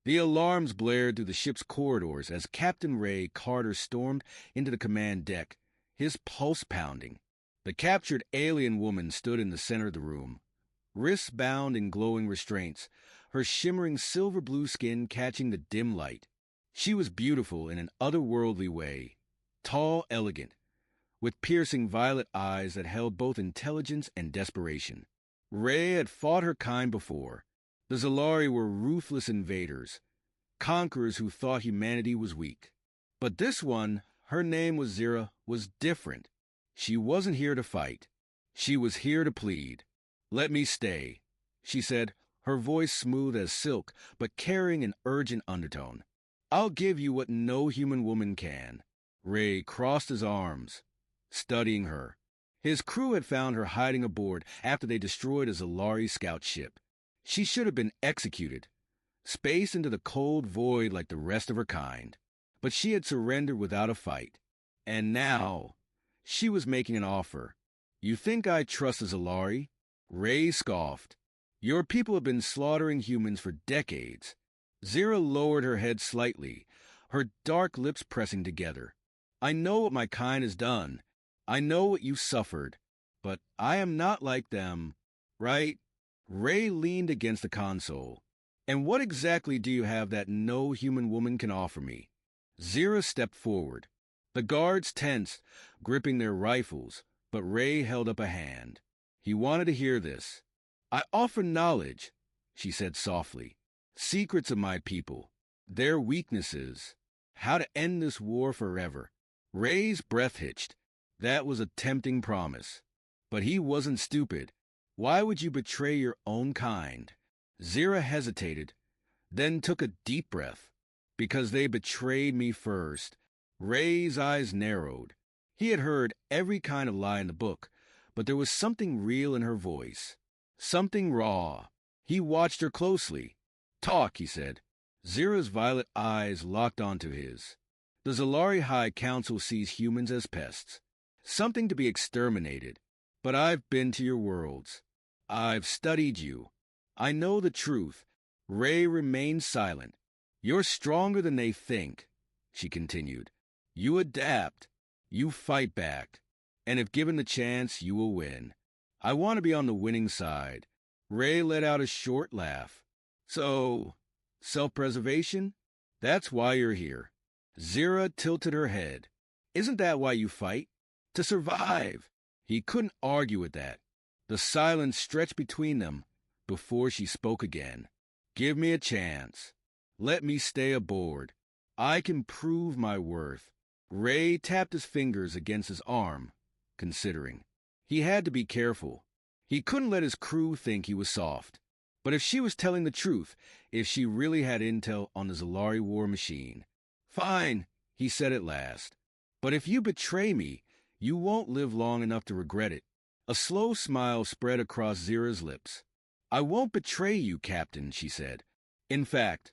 The alarms blared through the ship's corridors as Captain Ray Carter stormed into the command deck, his pulse pounding. The captured alien woman stood in the center of the room, wrists bound in glowing restraints, her shimmering silver-blue skin catching the dim light. She was beautiful in an otherworldly way, tall, elegant, with piercing violet eyes that held both intelligence and desperation. Ray had fought her kind before. The Zalari were ruthless invaders, conquerors who thought humanity was weak. But this one, her name was Zira, was different. She wasn't here to fight. She was here to plead. "Let me stay," she said, her voice smooth as silk, but carrying an urgent undertone. "I'll give you what no human woman can." Ray crossed his arms, studying her. His crew had found her hiding aboard after they destroyed a Zalari scout ship. She should have been executed, spaced into the cold void like the rest of her kind. But she had surrendered without a fight. And now, she was making an offer. "You think I trust the Zalari?" Ray scoffed. "Your people have been slaughtering humans for decades." Zira lowered her head slightly, her dark lips pressing together. "I know what my kind has done. I know what you suffered. But I am not like them, right?" Ray leaned against the console. "And what exactly do you have that no human woman can offer me?" Zira stepped forward. The guards tensed, gripping their rifles, but Ray held up a hand. He wanted to hear this. "I offer knowledge," she said softly. "Secrets of my people, their weaknesses, how to end this war forever." Ray's breath hitched. That was a tempting promise. But he wasn't stupid. Why would you betray your own kind? Zira hesitated, then took a deep breath. "Because they betrayed me first." Ray's eyes narrowed. He had heard every kind of lie in the book, but there was something real in her voice. Something raw. He watched her closely. "Talk," he said. Zira's violet eyes locked onto his. "The Zalari High Council sees humans as pests, something to be exterminated. But I've been to your worlds. I've studied you. I know the truth." Ray remained silent. "You're stronger than they think," she continued. "You adapt. You fight back. And if given the chance, you will win. I want to be on the winning side." Ray let out a short laugh. "So, self-preservation? That's why you're here." Zira tilted her head. "Isn't that why you fight? To survive." He couldn't argue with that. The silence stretched between them before she spoke again. "Give me a chance. Let me stay aboard. I can prove my worth." Ray tapped his fingers against his arm, considering. He had to be careful. He couldn't let his crew think he was soft. But if she was telling the truth, if she really had intel on the Zalari war machine. "Fine," he said at last. "But if you betray me, you won't live long enough to regret it." A slow smile spread across Zira's lips. "I won't betray you, Captain," she said. "In fact,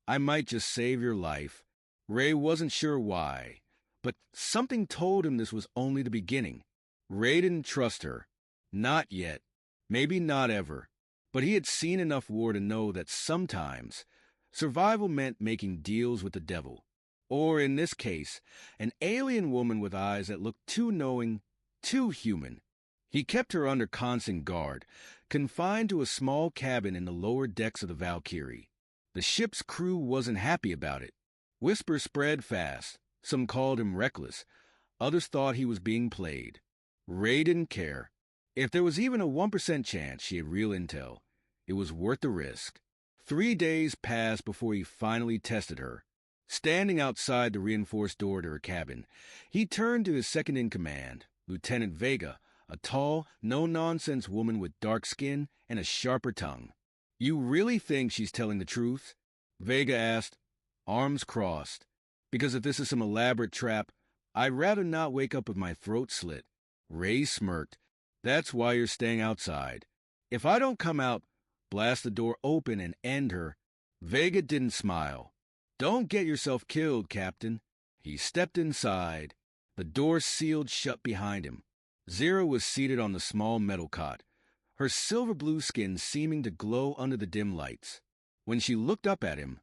I might just save your life." Ray wasn't sure why, but something told him this was only the beginning. Ray didn't trust her. Not yet. Maybe not ever. But he had seen enough war to know that sometimes survival meant making deals with the devil. Or, in this case, an alien woman with eyes that looked too knowing, too human. He kept her under constant guard, confined to a small cabin in the lower decks of the Valkyrie. The ship's crew wasn't happy about it. Whispers spread fast. Some called him reckless. Others thought he was being played. Ray didn't care. If there was even a 1% chance she had real intel, it was worth the risk. 3 days passed before he finally tested her. Standing outside the reinforced door to her cabin, he turned to his second-in-command, Lieutenant Vega, a tall, no-nonsense woman with dark skin and a sharper tongue. "You really think she's telling the truth?" Vega asked, arms crossed. "Because if this is some elaborate trap, I'd rather not wake up with my throat slit." Ray smirked. "That's why you're staying outside. If I don't come out, blast the door open and end her." Vega didn't smile. "Don't get yourself killed, Captain." He stepped inside. The door sealed shut behind him. Zira was seated on the small metal cot, her silver-blue skin seeming to glow under the dim lights. When she looked up at him,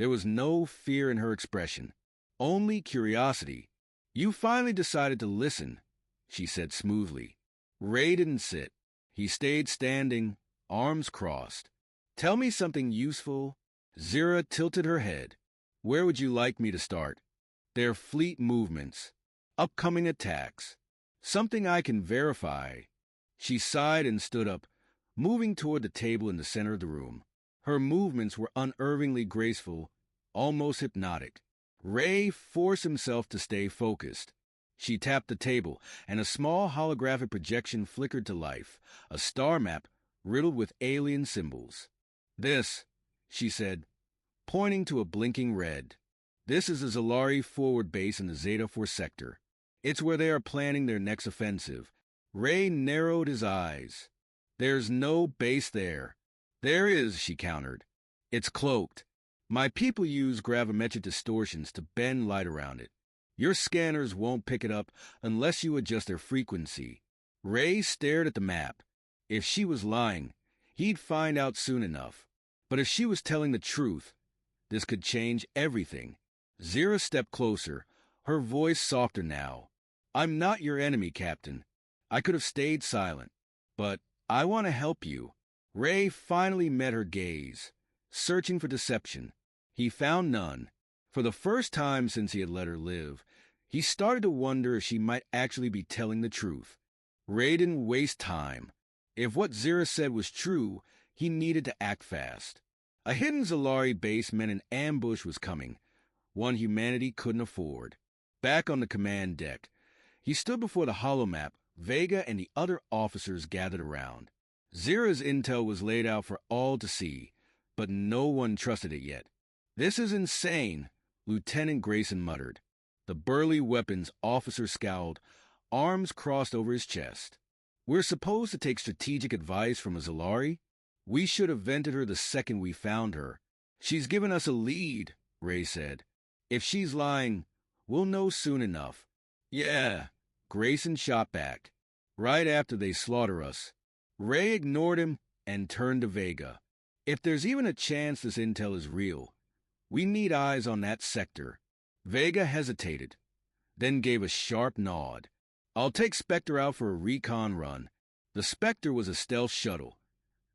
There was no fear in her expression, only curiosity. "You finally decided to listen," she said smoothly. Ray didn't sit. He stayed standing, arms crossed. "Tell me something useful." Zira tilted her head. "Where would you like me to start?" "Their fleet movements, upcoming attacks, something I can verify." She sighed and stood up, moving toward the table in the center of the room. Her movements were unervingly graceful, almost hypnotic. Ray forced himself to stay focused. She tapped the table, and a small holographic projection flickered to life, a star map riddled with alien symbols. "This," she said, pointing to a blinking red. "This is the Zalari forward base in the Zeta 4 sector. It's where they are planning their next offensive." Ray narrowed his eyes. "There's no base there." "There is," she countered. "It's cloaked. My people use gravimetric distortions to bend light around it. Your scanners won't pick it up unless you adjust their frequency." Ray stared at the map. If she was lying, he'd find out soon enough. But if she was telling the truth, this could change everything. Zira stepped closer, her voice softer now. "I'm not your enemy, Captain. I could have stayed silent, but I want to help you." Ray finally met her gaze, searching for deception. He found none. For the first time since he had let her live, he started to wonder if she might actually be telling the truth. Ray didn't waste time. If what Zira said was true, he needed to act fast. A hidden Zalari base meant an ambush was coming, one humanity couldn't afford. Back on the command deck, he stood before the holomap. Vega and the other officers gathered around. Zira's intel was laid out for all to see, but no one trusted it yet. "This is insane," Lieutenant Grayson muttered. The burly weapons officer scowled, arms crossed over his chest. "We're supposed to take strategic advice from a Zalari? We should have vented her the second we found her." "She's given us a lead," Ray said. "If she's lying, we'll know soon enough." "Yeah," Grayson shot back. "Right after they slaughter us." Ray ignored him and turned to Vega. "If there's even a chance this intel is real, we need eyes on that sector." Vega hesitated, then gave a sharp nod. "I'll take Spectre out for a recon run." The Spectre was a stealth shuttle,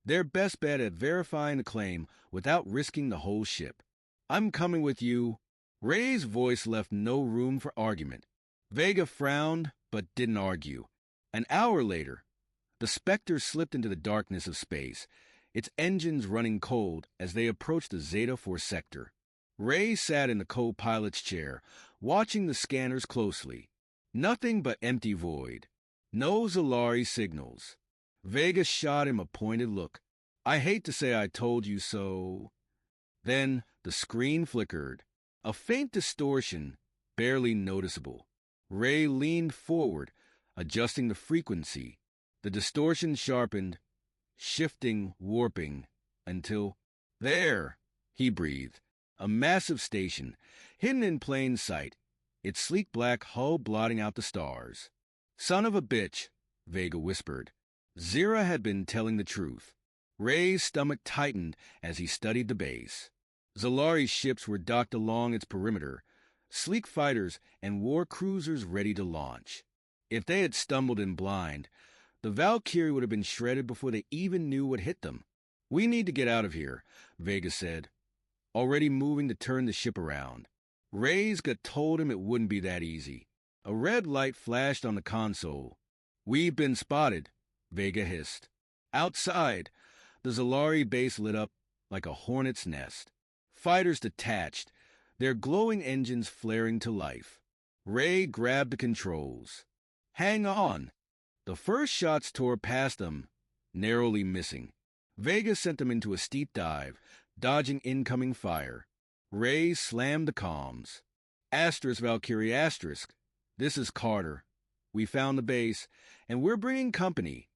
their best bet at verifying the claim without risking the whole ship. "I'm coming with you." Ray's voice left no room for argument. Vega frowned, but didn't argue. An hour later, the Spectre slipped into the darkness of space, its engines running cold as they approached the Zeta 4 sector. Ray sat in the co-pilot's chair, watching the scanners closely. Nothing but empty void. No Zalari signals. Vega shot him a pointed look. "I hate to say I told you so." Then the screen flickered. A faint distortion, barely noticeable. Ray leaned forward, adjusting the frequency. The distortion sharpened, shifting, warping, until... "There!" he breathed. A massive station, hidden in plain sight, its sleek black hull blotting out the stars. "Son of a bitch," Vega whispered. Zira had been telling the truth. Ray's stomach tightened as he studied the base. Zalari ships were docked along its perimeter, sleek fighters and war cruisers ready to launch. If they had stumbled in blind, the Valkyrie would have been shredded before they even knew what hit them. "We need to get out of here," Vega said, already moving to turn the ship around. Ray's gut told him it wouldn't be that easy. A red light flashed on the console. "We've been spotted," Vega hissed. Outside, the Zalari base lit up like a hornet's nest. Fighters detached, their glowing engines flaring to life. Ray grabbed the controls. "Hang on!" The first shots tore past them, narrowly missing. Vega sent them into a steep dive, dodging incoming fire. Ray slammed the comms. "Asterisk, Valkyrie, asterisk. This is Carter. We found the base, and we're bringing company."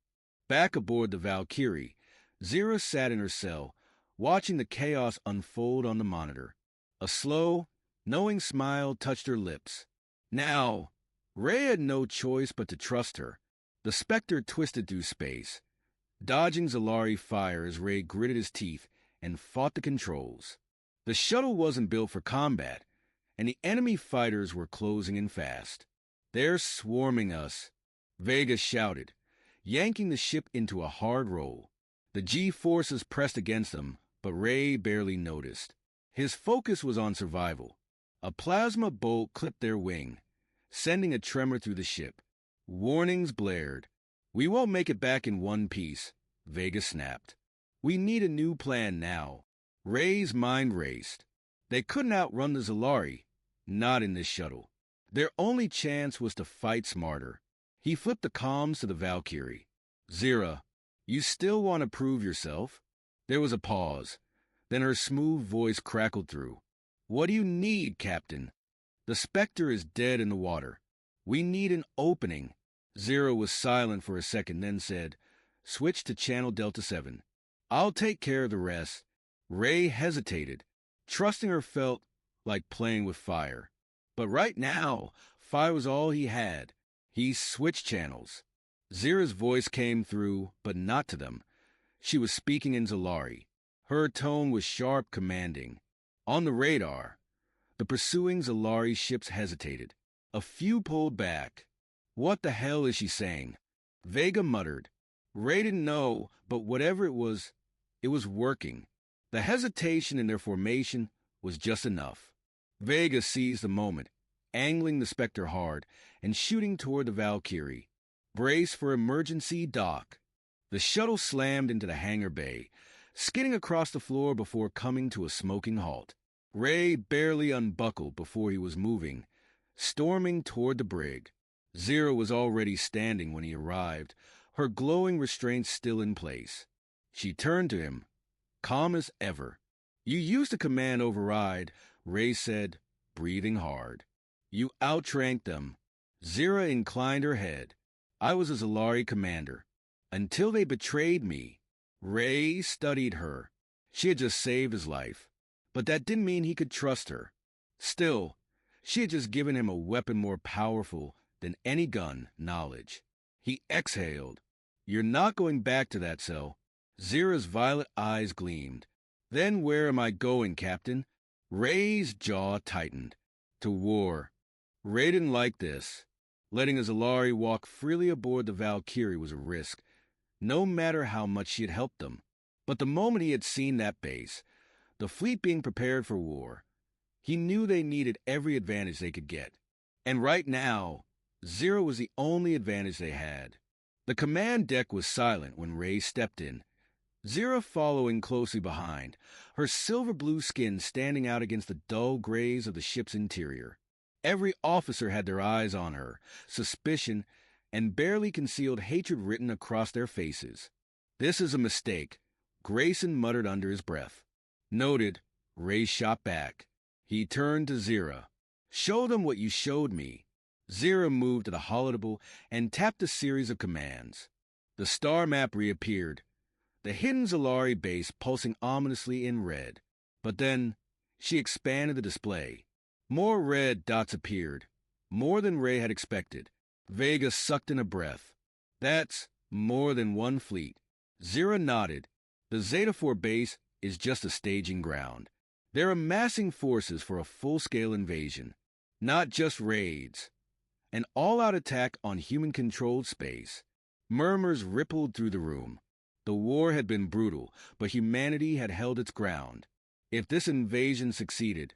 Back aboard the Valkyrie, Zira sat in her cell, watching the chaos unfold on the monitor. A slow, knowing smile touched her lips. Now, Ray had no choice but to trust her. The Spectre twisted through space, dodging Zalari fire as Ray gritted his teeth and fought the controls. The shuttle wasn't built for combat, and the enemy fighters were closing in fast. "They're swarming us," Vega shouted, yanking the ship into a hard roll. The G-forces pressed against them, but Ray barely noticed. His focus was on survival. A plasma bolt clipped their wing, sending a tremor through the ship. Warnings blared. "We won't make it back in one piece," Vega snapped. "We need a new plan now." Ray's mind raced. They couldn't outrun the Zalari, not in this shuttle. Their only chance was to fight smarter. He flipped the comms to the Valkyrie. "Zira, you still want to prove yourself?" There was a pause. Then her smooth voice crackled through. "What do you need, Captain?" "The Spectre is dead in the water. We need an opening." Zira was silent for a second, then said, "Switch to Channel Delta 7. I'll take care of the rest." Ray hesitated. Trusting her felt like playing with fire. But right now, fire was all he had. He switched channels. Zira's voice came through, but not to them. She was speaking in Zalari. Her tone was sharp, commanding. On the radar, the pursuing Zalari ships hesitated. A few pulled back. "What the hell is she saying?" Vega muttered. Ray didn't know, but whatever it was working. The hesitation in their formation was just enough. Vega seized the moment, angling the Spectre hard and shooting toward the Valkyrie. "Brace for emergency dock." The shuttle slammed into the hangar bay, skidding across the floor before coming to a smoking halt. Ray barely unbuckled before he was moving, storming toward the brig. Zira was already standing when he arrived, her glowing restraints still in place. She turned to him, calm as ever. "You used a command override," Ray said, breathing hard. "You outranked them." Zira inclined her head. "I was a Zalari commander. Until they betrayed me." Ray studied her. She had just saved his life. But that didn't mean he could trust her. Still, she had just given him a weapon more powerful than any gun, knowledge. He exhaled. "You're not going back to that cell." Zira's violet eyes gleamed. "Then where am I going, Captain?" Ray's jaw tightened. "To war." Ray didn't like this. Letting a Zalari walk freely aboard the Valkyrie was a risk, no matter how much she had helped them. But the moment he had seen that base, the fleet being prepared for war, he knew they needed every advantage they could get. And right now, Zira was the only advantage they had. The command deck was silent when Ray stepped in, Zira following closely behind, her silver-blue skin standing out against the dull grays of the ship's interior. Every officer had their eyes on her, suspicion and barely concealed hatred written across their faces. "This is a mistake," Grayson muttered under his breath. "Noted," Ray shot back. He turned to Zira. "Show them what you showed me." Zira moved to the holodeck and tapped a series of commands. The star map reappeared, the hidden Zalari base pulsing ominously in red. But then she expanded the display. More red dots appeared, more than Ray had expected. Vega sucked in a breath. "That's more than one fleet." Zira nodded. "The Zeta 4 base is just a staging ground. They're amassing forces for a full-scale invasion, not just raids. An all-out attack on human-controlled space." Murmurs rippled through the room. The war had been brutal, but humanity had held its ground. If this invasion succeeded,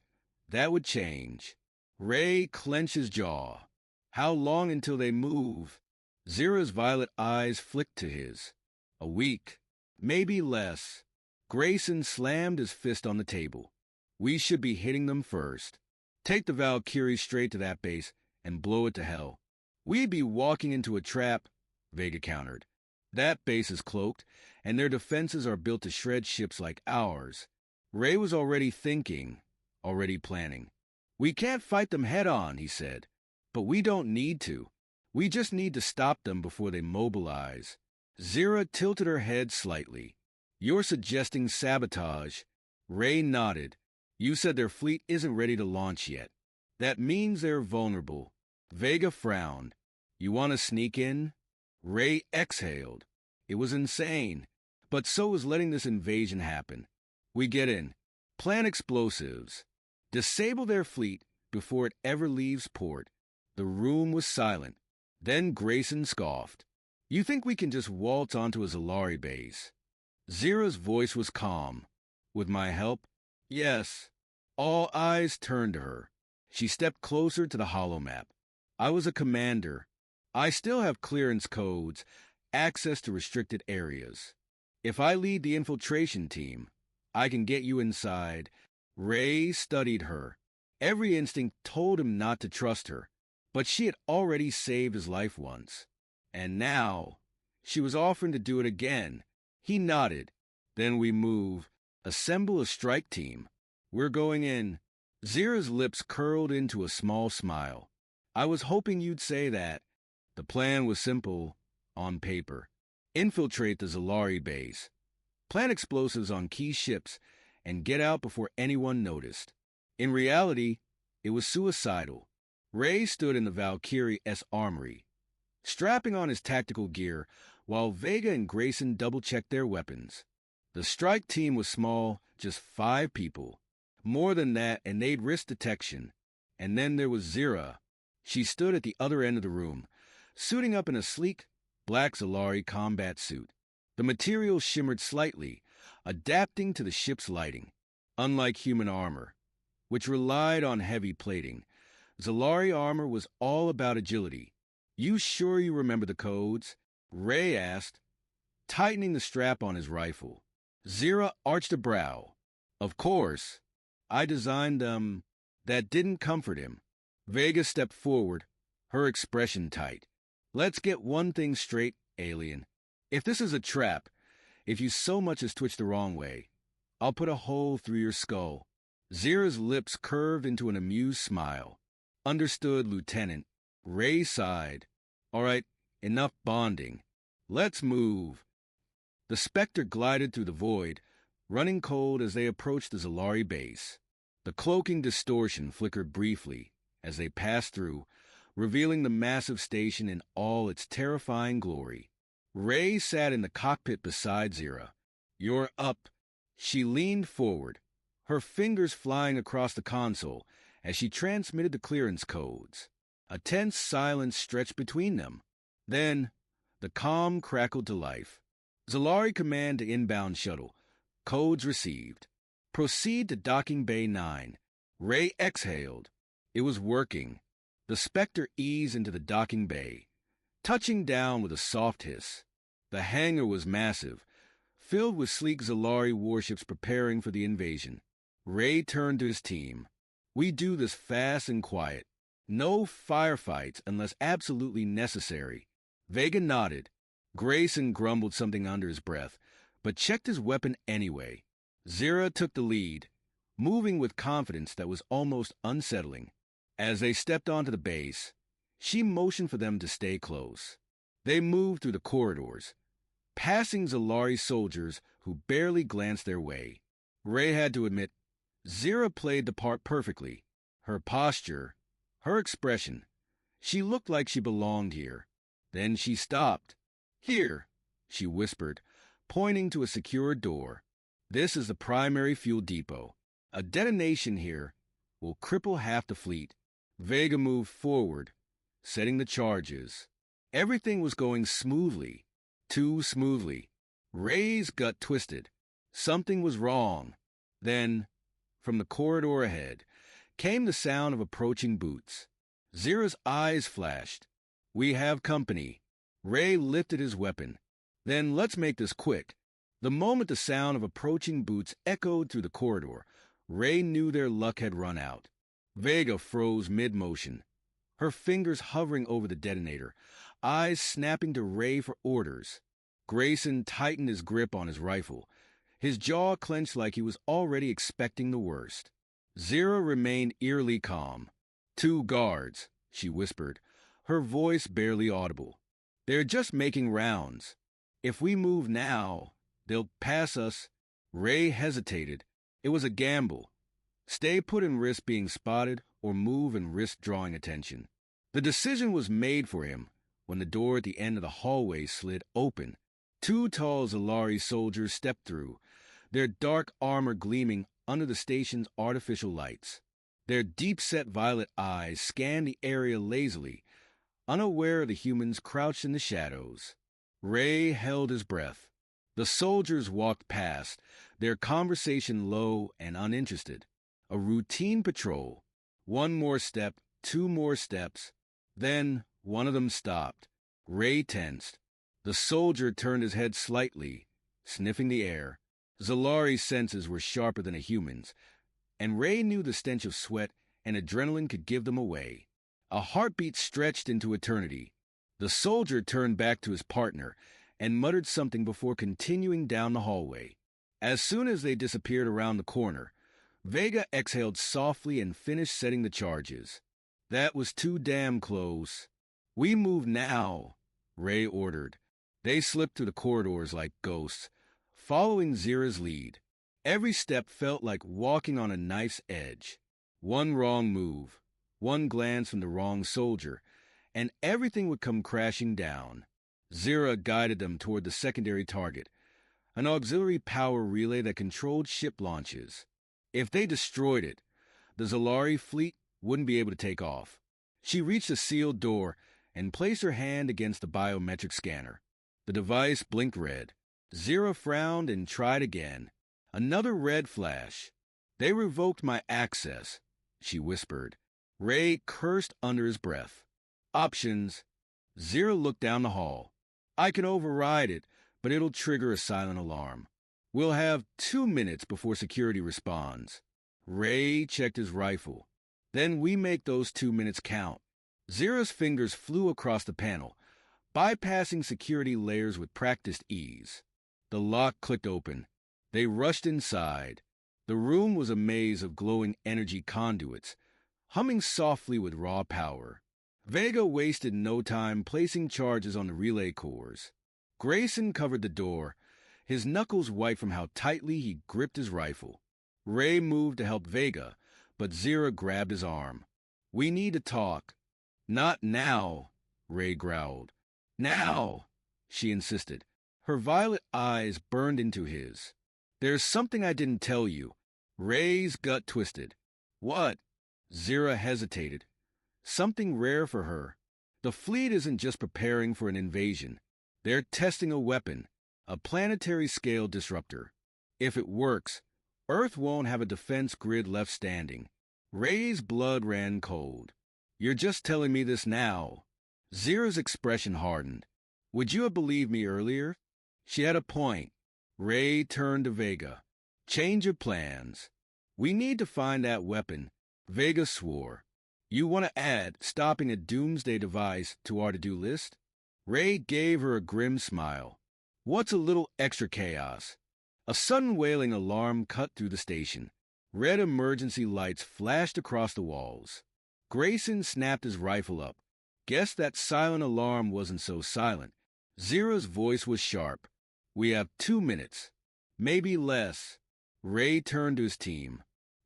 that would change. Ray clenched his jaw. How long until they move? Zira's violet eyes flicked to his. A week, maybe less. Grayson slammed his fist on the table. "We should be hitting them first. Take the Valkyrie straight to that base and blow it to hell." "We'd be walking into a trap," Vega countered. "That base is cloaked, and their defenses are built to shred ships like ours." Ray was already thinking, already planning. "We can't fight them head-on," he said. "But we don't need to. We just need to stop them before they mobilize." Zira tilted her head slightly. "You're suggesting sabotage." Ray nodded. "You said their fleet isn't ready to launch yet. That means they're vulnerable." Vega frowned. "You want to sneak in?" Ray exhaled. It was insane, but so was letting this invasion happen. "We get in. Plant explosives. Disable their fleet before it ever leaves port. The room was silent. Then Grayson scoffed. You think we can just waltz onto a Zalari base? Zira's voice was calm. With my help? Yes. All eyes turned to her. She stepped closer to the holomap. I was a commander. I still have clearance codes, access to restricted areas. If I lead the infiltration team, I can get you inside. Ray studied her. Every instinct told him not to trust her, but she had already saved his life once. And now, she was offering to do it again. He nodded. Then we move. Assemble a strike team. We're going in. Zira's lips curled into a small smile. I was hoping you'd say that. The plan was simple, on paper. Infiltrate the Zalari base. Plant explosives on key ships and get out before anyone noticed. In reality, it was suicidal. Ray stood in the Valkyrie S armory, strapping on his tactical gear, while Vega and Grayson double-checked their weapons. The strike team was small, just 5 people. More than that, and they'd risk detection. And then there was Zira. She stood at the other end of the room, suiting up in a sleek, black Zalari combat suit. The material shimmered slightly, adapting to the ship's lighting. Unlike human armor, which relied on heavy plating, Zalari armor was all about agility. You sure you remember the codes? Ray asked, tightening the strap on his rifle. Zira arched a brow. Of course. I designed them. That didn't comfort him. Vega stepped forward, her expression tight. Let's get one thing straight, alien. If this is a trap, if you so much as twitch the wrong way, I'll put a hole through your skull. Zira's lips curved into an amused smile. Understood, Lieutenant. Ray sighed. All right, enough bonding. Let's move. The Spectre glided through the void, running cold as they approached the Zalari base. The cloaking distortion flickered briefly as they passed through, revealing the massive station in all its terrifying glory. Ray sat in the cockpit beside Zira. You're up. She leaned forward, her fingers flying across the console as she transmitted the clearance codes. A tense silence stretched between them. Then, the calm crackled to life. Zalari command to inbound shuttle. Codes received. Proceed to docking bay 9. Ray exhaled. It was working. The Spectre eased into the docking bay, touching down with a soft hiss. The hangar was massive, filled with sleek Zalari warships preparing for the invasion. Ray turned to his team. We do this fast and quiet. No firefights unless absolutely necessary. Vega nodded. Grayson grumbled something under his breath, but checked his weapon anyway. Zira took the lead, moving with confidence that was almost unsettling. As they stepped onto the base, she motioned for them to stay close. They moved through the corridors, passing Zalari soldiers who barely glanced their way. Ray had to admit, Zira played the part perfectly. Her posture, her expression. She looked like she belonged here. Then she stopped. Here, she whispered, pointing to a secure door. This is the primary fuel depot. A detonation here will cripple half the fleet. Vega moved forward, setting the charges. Everything was going smoothly, too smoothly. Ray's gut twisted. Something was wrong. Then, from the corridor ahead, came the sound of approaching boots. Zira's eyes flashed. We have company. Ray lifted his weapon. Then let's make this quick. The moment the sound of approaching boots echoed through the corridor, Ray knew their luck had run out. Vega froze mid-motion, her fingers hovering over the detonator, eyes snapping to Ray for orders. Grayson tightened his grip on his rifle, his jaw clenched like he was already expecting the worst. Zira remained eerily calm. 2 guards, she whispered, her voice barely audible. They're just making rounds. If we move now, they'll pass us. Ray hesitated. It was a gamble. Stay put and risk being spotted, or move and risk drawing attention. The decision was made for him when the door at the end of the hallway slid open. 2 tall Zalari soldiers stepped through, their dark armor gleaming under the station's artificial lights. Their deep-set violet eyes scanned the area lazily, unaware of the humans crouched in the shadows. Ray held his breath. The soldiers walked past, their conversation low and uninterested. A routine patrol. One more step, two more steps. Then one of them stopped. Ray tensed. The soldier turned his head slightly, sniffing the air. Zalari's senses were sharper than a human's, and Ray knew the stench of sweat and adrenaline could give them away. A heartbeat stretched into eternity. The soldier turned back to his partner and muttered something before continuing down the hallway. As soon as they disappeared around the corner, Vega exhaled softly and finished setting the charges. That was too damn close. We move now, Ray ordered. They slipped through the corridors like ghosts, following Zira's lead. Every step felt like walking on a knife's edge. One wrong move, one glance from the wrong soldier, and everything would come crashing down. Zira guided them toward the secondary target, an auxiliary power relay that controlled ship launches. If they destroyed it, the Zalari fleet wouldn't be able to take off. She reached a sealed door and placed her hand against the biometric scanner. The device blinked red. Zira frowned and tried again. Another red flash. They revoked my access, she whispered. Ray cursed under his breath. Options. Zira looked down the hall. I can override it, but it'll trigger a silent alarm. We'll have 2 minutes before security responds. Ray checked his rifle. Then we make those 2 minutes count. Zira's fingers flew across the panel, bypassing security layers with practiced ease. The lock clicked open. They rushed inside. The room was a maze of glowing energy conduits, humming softly with raw power. Vega wasted no time placing charges on the relay cores. Grayson covered the door, his knuckles white from how tightly he gripped his rifle. Ray moved to help Vega, but Zira grabbed his arm. We need to talk. Not now, Ray growled. Now, she insisted. Her violet eyes burned into his. There's something I didn't tell you. Ray's gut twisted. What? Zira hesitated. Something rare for her. The fleet isn't just preparing for an invasion. They're testing a weapon, a planetary-scale disruptor. If it works, Earth won't have a defense grid left standing. Ray's blood ran cold. You're just telling me this now. Zira's expression hardened. Would you have believed me earlier? She had a point. Ray turned to Vega. Change your plans. We need to find that weapon. Vega swore. You want to add stopping a doomsday device to our to-do list? Ray gave her a grim smile. What's a little extra chaos? A sudden wailing alarm cut through the station. Red emergency lights flashed across the walls. Grayson snapped his rifle up. Guess that silent alarm wasn't so silent. Zira's voice was sharp. We have 2 minutes. Maybe less. Ray turned to his team.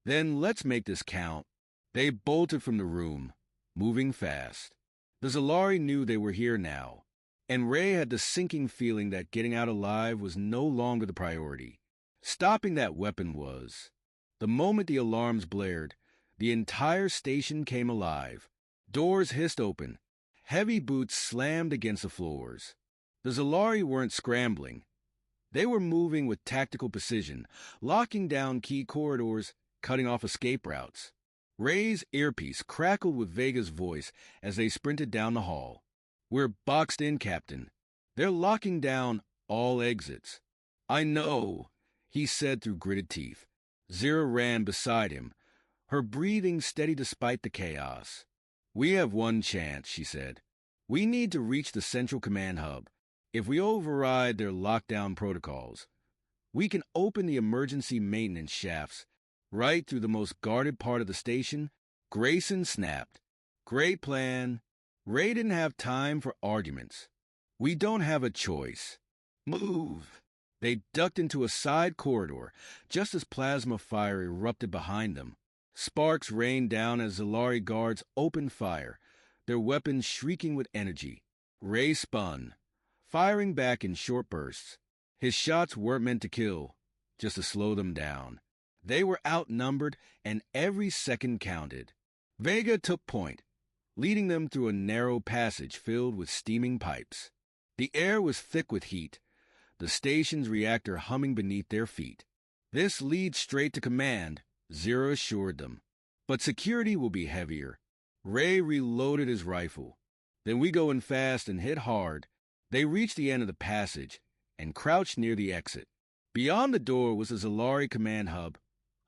Then let's make this count. They bolted from the room, moving fast. The Zalari knew they were here now, and Ray had the sinking feeling that getting out alive was no longer the priority. Stopping that weapon was. The moment the alarms blared, the entire station came alive. Doors hissed open. Heavy boots slammed against the floors. The Zalari weren't scrambling. They were moving with tactical precision, locking down key corridors, cutting off escape routes. Ray's earpiece crackled with Vega's voice as they sprinted down the hall. We're boxed in, Captain. They're locking down all exits. I know, he said through gritted teeth. Zira ran beside him, her breathing steady despite the chaos. We have one chance, she said. We need to reach the Central Command Hub. If we override their lockdown protocols, we can open the emergency maintenance shafts right through the most guarded part of the station. Grayson snapped. Great plan. Ray didn't have time for arguments. We don't have a choice. Move. They ducked into a side corridor just as plasma fire erupted behind them. Sparks rained down as Zalari guards opened fire, their weapons shrieking with energy. Ray spun, firing back in short bursts. His shots weren't meant to kill, just to slow them down. They were outnumbered, and every second counted. Vega took point, leading them through a narrow passage filled with steaming pipes. The air was thick with heat, the station's reactor humming beneath their feet. "This leads straight to command," Zero assured them. "But security will be heavier." Ray reloaded his rifle. "Then we go in fast and hit hard." They reached the end of the passage and crouched near the exit. Beyond the door was the Zalari command hub,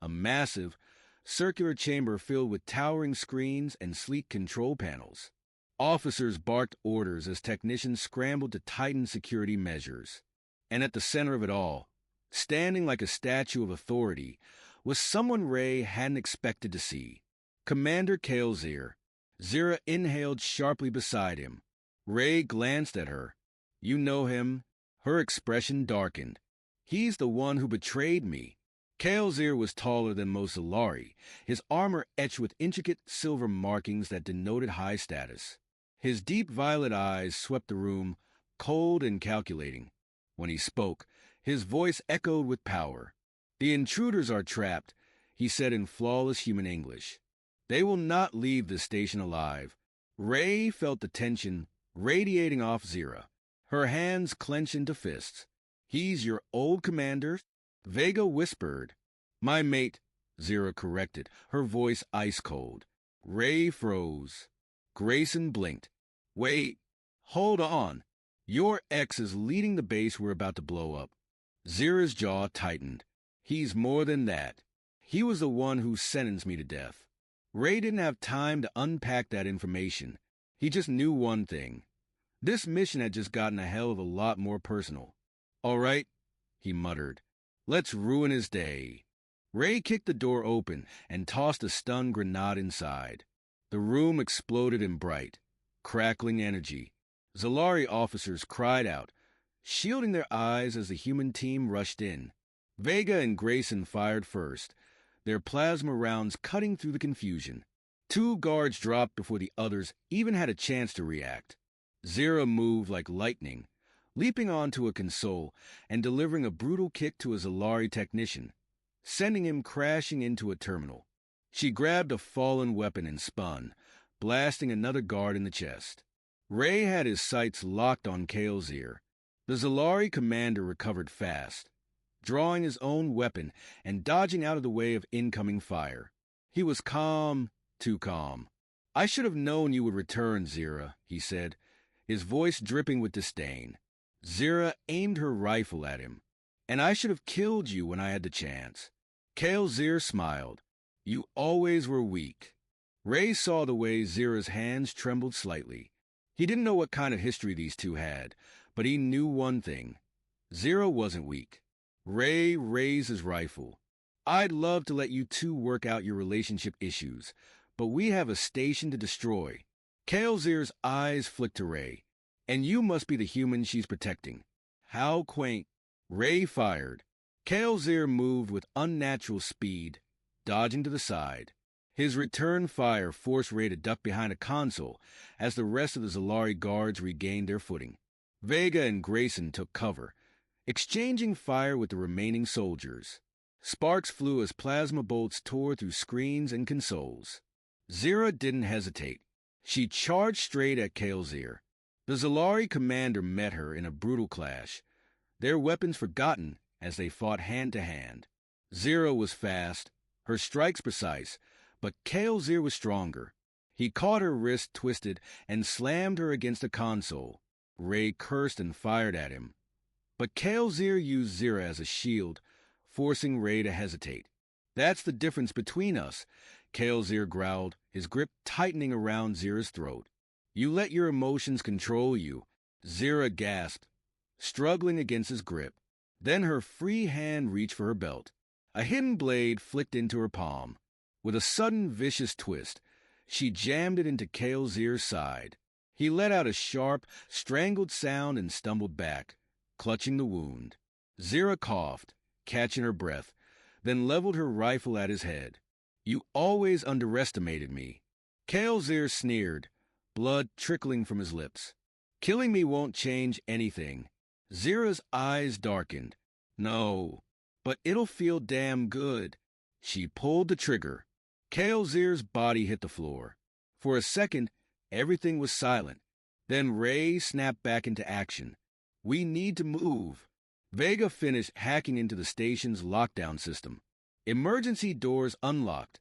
a massive, circular chamber filled with towering screens and sleek control panels. Officers barked orders as technicians scrambled to tighten security measures. And at the center of it all, standing like a statue of authority, was someone Ray hadn't expected to see. Commander Kael'Zir. Zira inhaled sharply beside him. Ray glanced at her. "You know him?" Her expression darkened. "He's the one who betrayed me." Kael'Zir was taller than most Zalari, his armor etched with intricate silver markings that denoted high status. His deep violet eyes swept the room, cold and calculating. When he spoke, his voice echoed with power. "The intruders are trapped," he said in flawless human English. "They will not leave this station alive." Ray felt the tension radiating off Zira. Her hands clenched into fists. "He's your old commander?" Vega whispered. "My mate," Zira corrected, her voice ice-cold. Ray froze. Grayson blinked. "Wait, hold on. Your ex is leading the base we're about to blow up." Zira's jaw tightened. "He's more than that. He was the one who sentenced me to death." Ray didn't have time to unpack that information. He just knew one thing. This mission had just gotten a hell of a lot more personal. "All right," he muttered. "Let's ruin his day." Ray kicked the door open and tossed a stun grenade inside. The room exploded in bright, crackling energy. Zalari officers cried out, shielding their eyes as the human team rushed in. Vega and Grayson fired first, their plasma rounds cutting through the confusion. 2 guards dropped before the others even had a chance to react. Zira moved like lightning, leaping onto a console and delivering a brutal kick to a Zalari technician, sending him crashing into a terminal. She grabbed a fallen weapon and spun, blasting another guard in the chest. Ray had his sights locked on Kael'Zir. The Zalari commander recovered fast, drawing his own weapon and dodging out of the way of incoming fire. He was calm, too calm. "I should have known you would return, Zira," he said, his voice dripping with disdain. Zira aimed her rifle at him. "And I should have killed you when I had the chance." Kael'Zir smiled. "You always were weak." Ray saw the way Zira's hands trembled slightly. He didn't know what kind of history these two had, but he knew one thing. Zira wasn't weak. Ray raised his rifle. "I'd love to let you two work out your relationship issues, but we have a station to destroy." Kael'Zir's eyes flicked to Ray. "And you must be the human she's protecting." How quaint. Ray fired. Kael'Zir moved with unnatural speed, dodging to the side. His return fire forced Ray to duck behind a console as the rest of the Zalari guards regained their footing. Vega and Grayson took cover, exchanging fire with the remaining soldiers. Sparks flew as plasma bolts tore through screens and consoles. Zira didn't hesitate. She charged straight at Kael'Zir. The Zalari commander met her in a brutal clash, their weapons forgotten as they fought hand to hand. Zira was fast, her strikes precise, but Kael'Zir was stronger. He caught her wrist twisted and slammed her against a console. Ray cursed and fired at him. But Kael'Zir used Zira as a shield, forcing Ray to hesitate. "That's the difference between us," Kael'Zir growled, his grip tightening around Zira's throat. "You let your emotions control you." Zira gasped, struggling against his grip. Then her free hand reached for her belt. A hidden blade flicked into her palm. With a sudden vicious twist, she jammed it into Kael'Zir's side. He let out a sharp, strangled sound and stumbled back, clutching the wound. Zira coughed, catching her breath, then leveled her rifle at his head. "You always underestimated me." Kael'Zir sneered, blood trickling from his lips. "Killing me won't change anything." Zira's eyes darkened. "No, but it'll feel damn good." She pulled the trigger. Kale's body hit the floor. For a second, everything was silent. Then Ray snapped back into action. We need to move. Vega finished hacking into the station's lockdown system. Emergency doors unlocked.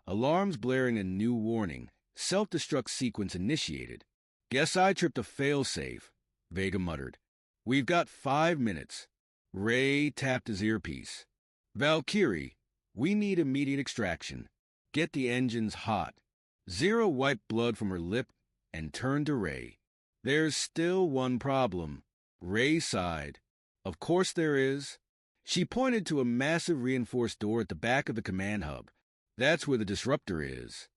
Alarms blaring a new warning. Self-destruct sequence initiated. Guess I tripped a failsafe, Vega muttered. We've got 5 minutes. Ray tapped his earpiece. Valkyrie, we need immediate extraction. Get the engines hot. Zero wiped blood from her lip and turned to Ray. There's still one problem. Ray sighed. Of course there is. She pointed to a massive reinforced door at the back of the command hub. That's where the disruptor is.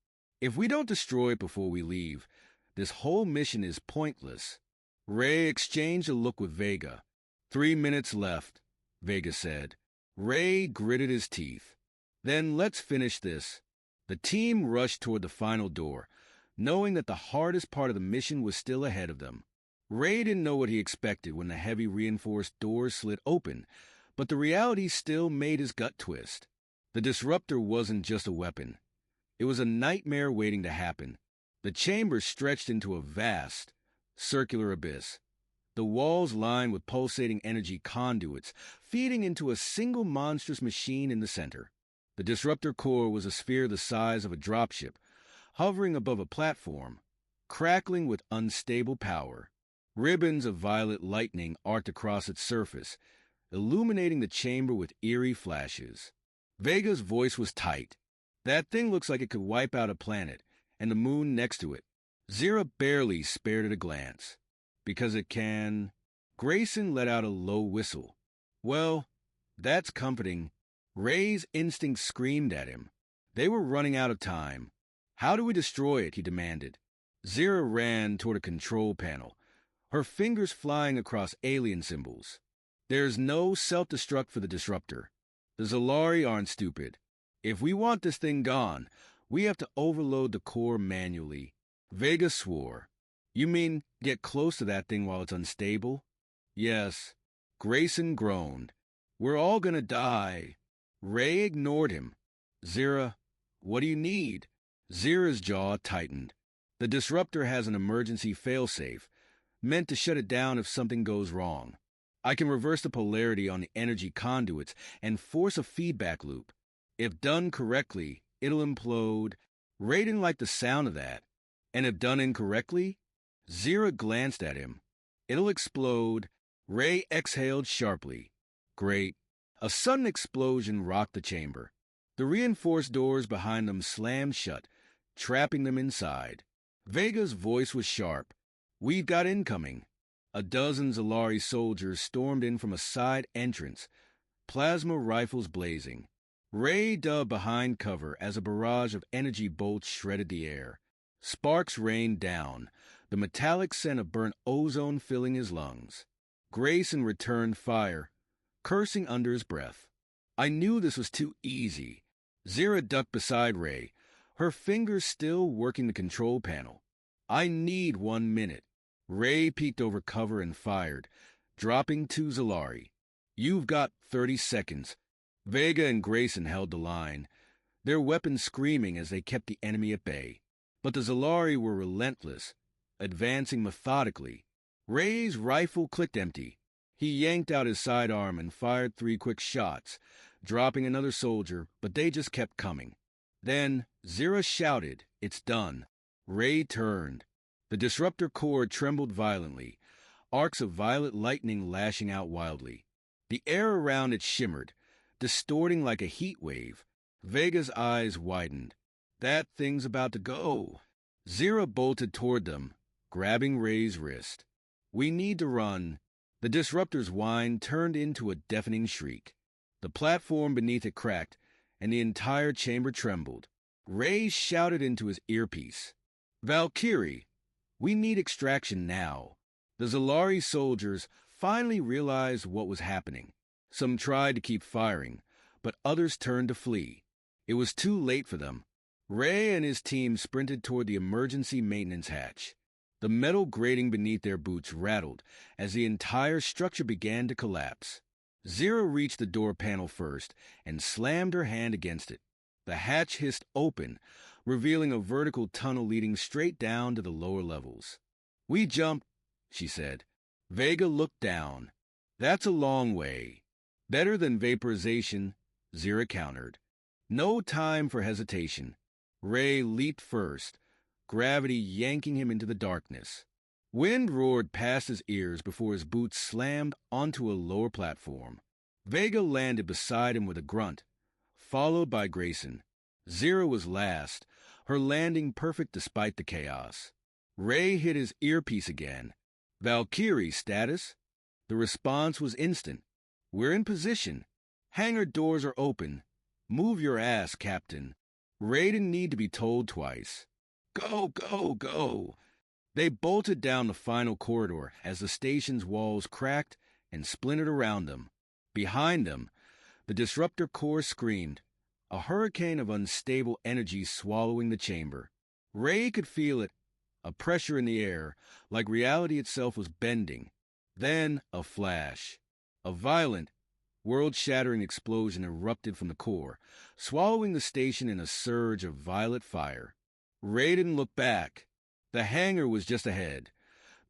If we don't destroy it before we leave, this whole mission is pointless. Ray exchanged a look with Vega. 3 minutes left, Vega said. Ray gritted his teeth. Then let's finish this. The team rushed toward the final door, knowing that the hardest part of the mission was still ahead of them. Ray didn't know what he expected when the heavy reinforced doors slid open, but the reality still made his gut twist. The disruptor wasn't just a weapon. It was a nightmare waiting to happen. The chamber stretched into a vast, circular abyss. The walls lined with pulsating energy conduits, feeding into a single monstrous machine in the center. The disruptor core was a sphere the size of a dropship, hovering above a platform, crackling with unstable power. Ribbons of violet lightning arced across its surface, illuminating the chamber with eerie flashes. Vega's voice was tight. That thing looks like it could wipe out a planet, and the moon next to it. Zira barely spared it a glance. Because it can... Grayson let out a low whistle. Well, that's comforting. Ray's instincts screamed at him. They were running out of time. How do we destroy it? He demanded. Zira ran toward a control panel, her fingers flying across alien symbols. There's no self-destruct for the disruptor. The Zalari aren't stupid. If we want this thing gone, we have to overload the core manually. Vega swore. You mean get close to that thing while it's unstable? Yes. Grayson groaned. We're all gonna die. Ray ignored him. Zira, what do you need? Zira's jaw tightened. The disruptor has an emergency failsafe, meant to shut it down if something goes wrong. I can reverse the polarity on the energy conduits and force a feedback loop. If done correctly, it'll implode. Ray didn't like the sound of that. And if done incorrectly? Zira glanced at him. It'll explode. Ray exhaled sharply. Great. A sudden explosion rocked the chamber. The reinforced doors behind them slammed shut, trapping them inside. Vega's voice was sharp. We've got incoming. A dozen Zalari soldiers stormed in from a side entrance, plasma rifles blazing. Ray dove behind cover as a barrage of energy bolts shredded the air. Sparks rained down, the metallic scent of burnt ozone filling his lungs. Grayson returned fire, cursing under his breath. I knew this was too easy. Zira ducked beside Ray, her fingers still working the control panel. I need 1 minute. Ray peeked over cover and fired, dropping 2 Zalari. You've got 30 seconds. Vega and Grayson held the line, their weapons screaming as they kept the enemy at bay. But the Zalari were relentless, advancing methodically. Ray's rifle clicked empty. He yanked out his sidearm and fired 3 quick shots, dropping another soldier, but they just kept coming. Then Zira shouted, "It's done." Ray turned. The disruptor core trembled violently, arcs of violet lightning lashing out wildly. The air around it shimmered, distorting like a heat wave. Vega's eyes widened. That thing's about to go. Zira bolted toward them, grabbing Ray's wrist. We need to run. The disruptor's whine turned into a deafening shriek. The platform beneath it cracked, and the entire chamber trembled. Ray shouted into his earpiece. Valkyrie, we need extraction now. The Zalari soldiers finally realized what was happening. Some tried to keep firing, but others turned to flee. It was too late for them. Ray and his team sprinted toward the emergency maintenance hatch. The metal grating beneath their boots rattled as the entire structure began to collapse. Zira reached the door panel first and slammed her hand against it. The hatch hissed open, revealing a vertical tunnel leading straight down to the lower levels. "We jumped," she said. Vega looked down. "That's a long way." "Better than vaporization," Zira countered. No time for hesitation. Ray leaped first, gravity yanking him into the darkness. Wind roared past his ears before his boots slammed onto a lower platform. Vega landed beside him with a grunt, followed by Grayson. Zira was last, her landing perfect despite the chaos. Ray hit his earpiece again. "Valkyrie status?" The response was instant. "We're in position. Hangar doors are open. Move your ass, Captain." Ray didn't need to be told twice. "Go, go, go." They bolted down the final corridor as the station's walls cracked and splintered around them. Behind them, the disruptor core screamed, a hurricane of unstable energy swallowing the chamber. Ray could feel it, a pressure in the air, like reality itself was bending. Then a flash. A violent, world-shattering explosion erupted from the core, swallowing the station in a surge of violet fire. Ray didn't look back. The hangar was just ahead,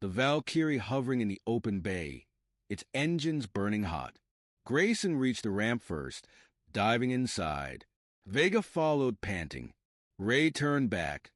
the Valkyrie hovering in the open bay, its engines burning hot. Grayson reached the ramp first, diving inside. Vega followed, panting. Ray turned back.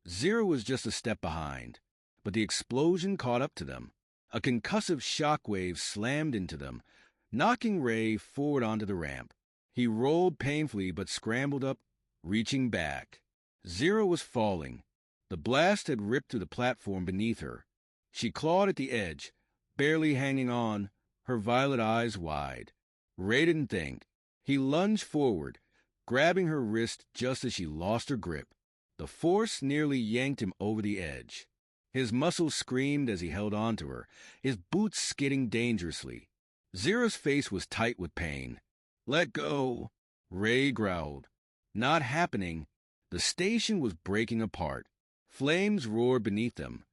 Zira was just a step behind, but the explosion caught up to them. A concussive shockwave slammed into them, knocking Ray forward onto the ramp. He rolled painfully but scrambled up, reaching back. Zira was falling. The blast had ripped through the platform beneath her. She clawed at the edge, barely hanging on, her violet eyes wide. Ray didn't think. He lunged forward, grabbing her wrist just as she lost her grip. The force nearly yanked him over the edge. His muscles screamed as he held on to her, his boots skidding dangerously. Zira's face was tight with pain. "Let go," Ray growled. Not happening. The station was breaking apart. Flames roared beneath them,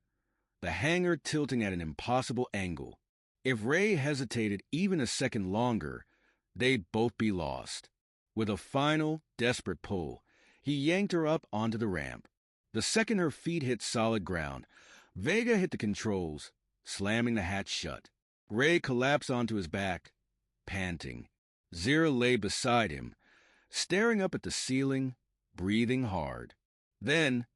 the hangar tilting at an impossible angle. If Ray hesitated even a second longer, they'd both be lost. With a final, desperate pull, he yanked her up onto the ramp. The second her feet hit solid ground, Vega hit the controls, slamming the hatch shut. Ray collapsed onto his back, panting. Zira lay beside him, staring up at the ceiling, breathing hard. Then,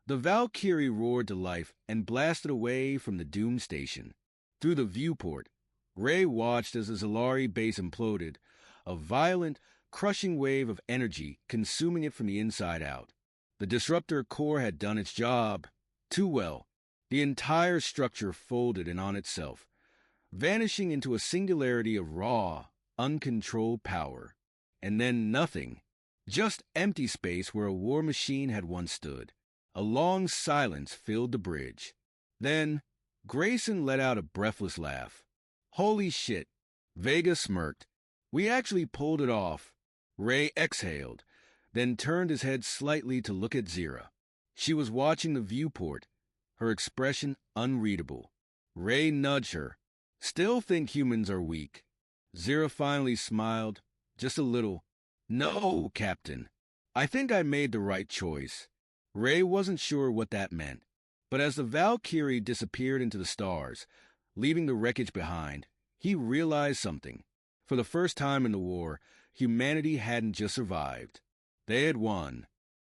the Valkyrie roared to life and blasted away from the doomed station. Through the viewport, Ray watched as the Zalari base imploded, a violent, crushing wave of energy consuming it from the inside out. The disruptor core had done its job too well. The entire structure folded in on itself, vanishing into a singularity of raw, uncontrolled power. And then nothing. Just empty space where a war machine had once stood. A long silence filled the bridge. Then, Grayson let out a breathless laugh. "Holy shit." Vega smirked. "We actually pulled it off." Ray exhaled, then turned his head slightly to look at Zira. She was watching the viewport, her expression unreadable. Ray nudged her. "Still think humans are weak." Zira finally smiled, just a little. "No, Captain. I think I made the right choice." Ray wasn't sure what that meant, but as the Valkyrie disappeared into the stars, leaving the wreckage behind, he realized something. For the first time in the war, humanity hadn't just survived. They had won.